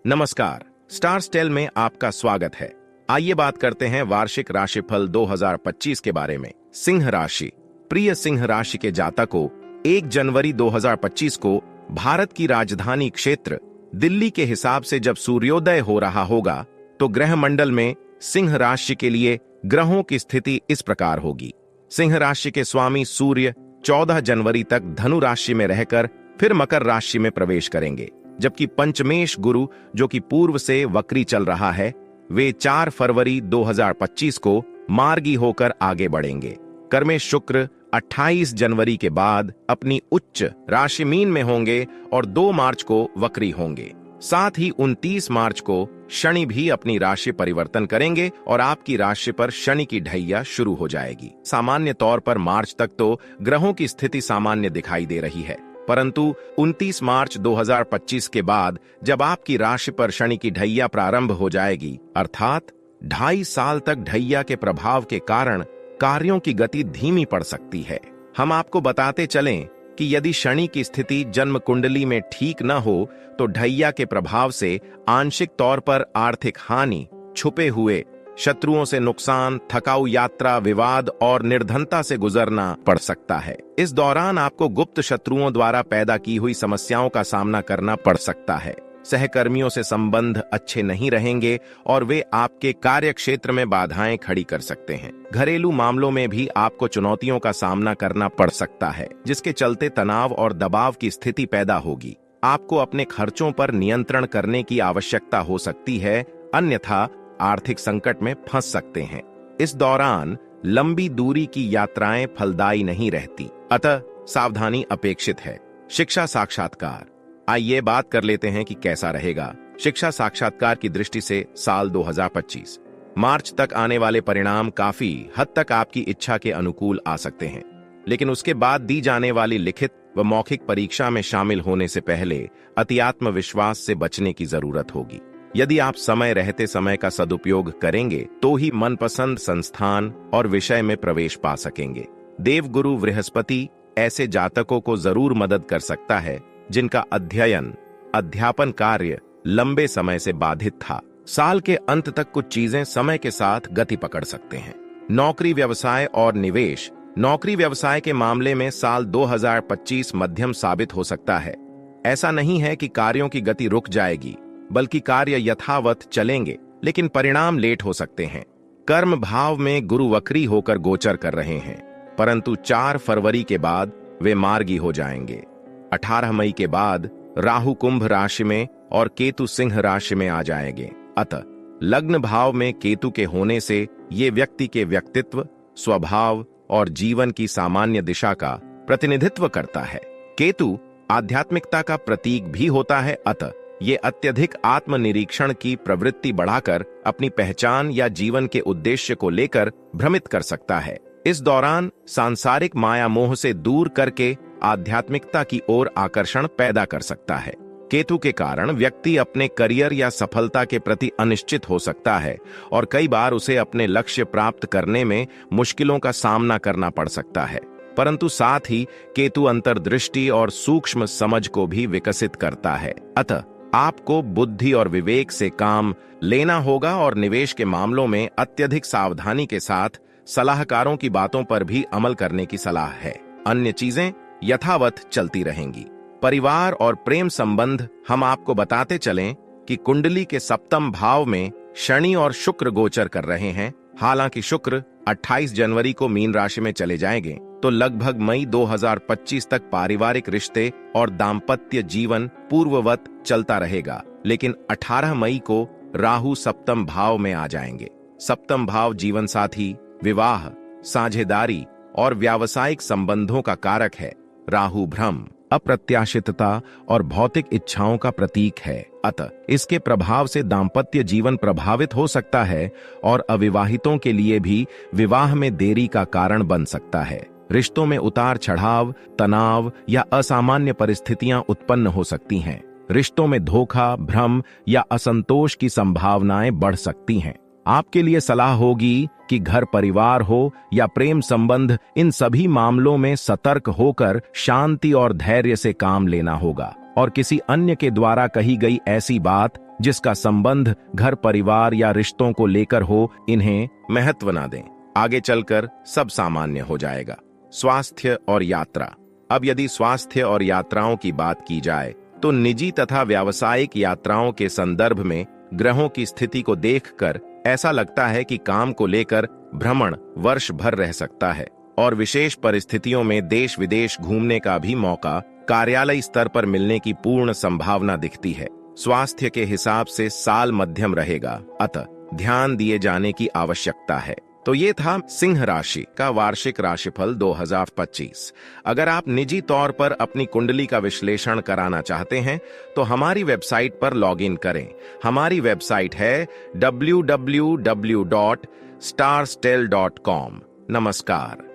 नमस्कार, star stele में आपका स्वागत है। आइए बात करते हैं वार्षिक राशिफल 2025 के बारे में। सिंह राशि। प्रिय सिंह राशि के जातकों, 1 जनवरी 2025 को भारत की राजधानी क्षेत्र दिल्ली के हिसाब से जब सूर्योदय हो रहा होगा तो ग्रह मंडल में सिंह राशि के लिए ग्रहों की स्थिति इस प्रकार होगी। सिंह राशि के स्वामी सूर्य 14 जनवरी तक धनु राशि में रहकर फिर मकर राशि में प्रवेश करेंगे, जबकि पंचमेश गुरु जो कि पूर्व से वक्री चल रहा है, वे 4 फरवरी 2025 को मार्गी होकर आगे बढ़ेंगे। कर्मेश शुक्र 28 जनवरी के बाद अपनी उच्च राशि मीन में होंगे और 2 मार्च को वक्री होंगे। साथ ही 29 मार्च को शनि भी अपनी राशि परिवर्तन करेंगे और आपकी राशि पर शनि की ढैया शुरू हो जाएगी। सामान्य तौर पर मार्च तक तो ग्रहों की स्थिति सामान्य दिखाई दे रही है, परंतु 29 मार्च 2025 के बाद जब आपकी राशि पर शनि की ढैया प्रारंभ हो जाएगी, अर्थात 2.5 साल तक ढैया के प्रभाव के कारण कार्यों की गति धीमी पड़ सकती है। हम आपको बताते चलें कि यदि शनि की स्थिति जन्म कुंडली में ठीक न हो तो ढैया के प्रभाव से आंशिक तौर पर आर्थिक हानि, छुपे हुए शत्रुओं से नुकसान, थकाऊ यात्रा, विवाद और निर्धनता से गुजरना पड़ सकता है। इस दौरान आपको गुप्त शत्रुओं द्वारा पैदा की हुई समस्याओं का सामना करना पड़ सकता है। सहकर्मियों से संबंध अच्छे नहीं रहेंगे और वे आपके कार्य क्षेत्र में बाधाएं खड़ी कर सकते हैं। घरेलू मामलों में भी आपको चुनौतियों का सामना करना पड़ सकता है, जिसके चलते तनाव और दबाव की स्थिति पैदा होगी। आपको अपने खर्चों पर नियंत्रण करने की आवश्यकता हो सकती है, अन्यथा आर्थिक संकट में फंस सकते हैं। इस दौरान लंबी दूरी की यात्राएं फलदायी नहीं रहती, अतः सावधानी अपेक्षित है। शिक्षा साक्षात्कार। आइए बात कर लेते हैं कि कैसा रहेगा शिक्षा साक्षात्कार की दृष्टि से साल 2025। मार्च तक आने वाले परिणाम काफी हद तक आपकी इच्छा के अनुकूल आ सकते हैं, लेकिन उसके बाद दी जाने वाली लिखित व मौखिक परीक्षा में शामिल होने से पहले अति आत्मविश्वास से बचने की जरूरत होगी। यदि आप समय रहते समय का सदुपयोग करेंगे तो ही मनपसंद संस्थान और विषय में प्रवेश पा सकेंगे। देवगुरु बृहस्पति ऐसे जातकों को जरूर मदद कर सकता है जिनका अध्ययन अध्यापन कार्य लंबे समय से बाधित था। साल के अंत तक कुछ चीजें समय के साथ गति पकड़ सकते हैं। नौकरी, व्यवसाय और निवेश। नौकरी व्यवसाय के मामले में साल 2025 मध्यम साबित हो सकता है। ऐसा नहीं है कि कार्यों की गति रुक जाएगी, बल्कि कार्य यथावत चलेंगे, लेकिन परिणाम लेट हो सकते हैं। कर्म भाव में गुरु वक्री होकर गोचर कर रहे हैं, परंतु 4 फरवरी के बाद वे मार्गी हो जाएंगे। 18 मई के बाद राहु कुंभ राशि में और केतु सिंह राशि में आ जाएंगे। अतः लग्न भाव में केतु के होने से ये व्यक्ति के व्यक्तित्व, स्वभाव और जीवन की सामान्य दिशा का प्रतिनिधित्व करता है। केतु आध्यात्मिकता का प्रतीक भी होता है, अतः ये अत्यधिक आत्मनिरीक्षण की प्रवृत्ति बढ़ाकर अपनी पहचान या जीवन के उद्देश्य को लेकर भ्रमित कर सकता है। इस दौरान सांसारिक माया मोह से दूर करके आध्यात्मिकता की ओर आकर्षण पैदा कर सकता है। केतु के कारण व्यक्ति अपने करियर या सफलता के प्रति अनिश्चित हो सकता है और कई बार उसे अपने लक्ष्य प्राप्त करने में मुश्किलों का सामना करना पड़ सकता है। परंतु साथ ही केतु अंतर्दृष्टि और सूक्ष्म समझ को भी विकसित करता है। अतः आपको बुद्धि और विवेक से काम लेना होगा और निवेश के मामलों में अत्यधिक सावधानी के साथ सलाहकारों की बातों पर भी अमल करने की सलाह है। अन्य चीजें यथावत चलती रहेंगी। परिवार और प्रेम संबंध। हम आपको बताते चलें कि कुंडली के 7वें भाव में शनि और शुक्र गोचर कर रहे हैं। हालांकि शुक्र 28 जनवरी को मीन राशि में चले जाएंगे, तो लगभग मई 2025 तक पारिवारिक रिश्ते और दाम्पत्य जीवन पूर्ववत चलता रहेगा, लेकिन 18 मई को राहु 7वें भाव में आ जाएंगे। 7वां भाव जीवन साथी, विवाह, साझेदारी और व्यावसायिक संबंधों का कारक है। राहु भ्रम, अप्रत्याशितता और भौतिक इच्छाओं का प्रतीक है, अतः इसके प्रभाव से दाम्पत्य जीवन प्रभावित हो सकता है और अविवाहितों के लिए भी विवाह में देरी का कारण बन सकता है। रिश्तों में उतार चढ़ाव, तनाव या असामान्य परिस्थितियां उत्पन्न हो सकती हैं। रिश्तों में धोखा, भ्रम या असंतोष की संभावनाएं बढ़ सकती हैं। आपके लिए सलाह होगी कि घर परिवार हो या प्रेम संबंध, इन सभी मामलों में सतर्क होकर शांति और धैर्य से काम लेना होगा और किसी अन्य के द्वारा कही गई ऐसी बात जिसका संबंध घर परिवार या रिश्तों को लेकर हो, इन्हें महत्व ना दें। आगे चलकर सब सामान्य हो जाएगा। स्वास्थ्य और यात्रा। अब यदि स्वास्थ्य और यात्राओं की बात की जाए तो निजी तथा व्यावसायिक यात्राओं के संदर्भ में ग्रहों की स्थिति को देखकर ऐसा लगता है कि काम को लेकर भ्रमण वर्ष भर रह सकता है और विशेष परिस्थितियों में देश विदेश घूमने का भी मौका कार्यालय स्तर पर मिलने की पूर्ण संभावना दिखती है। स्वास्थ्य के हिसाब से साल मध्यम रहेगा, अतः ध्यान दिए जाने की आवश्यकता है। तो ये था सिंह राशि का वार्षिक राशिफल 2025। अगर आप निजी तौर पर अपनी कुंडली का विश्लेषण कराना चाहते हैं तो हमारी वेबसाइट पर लॉगिन करें। हमारी वेबसाइट है www.starstel.com। नमस्कार।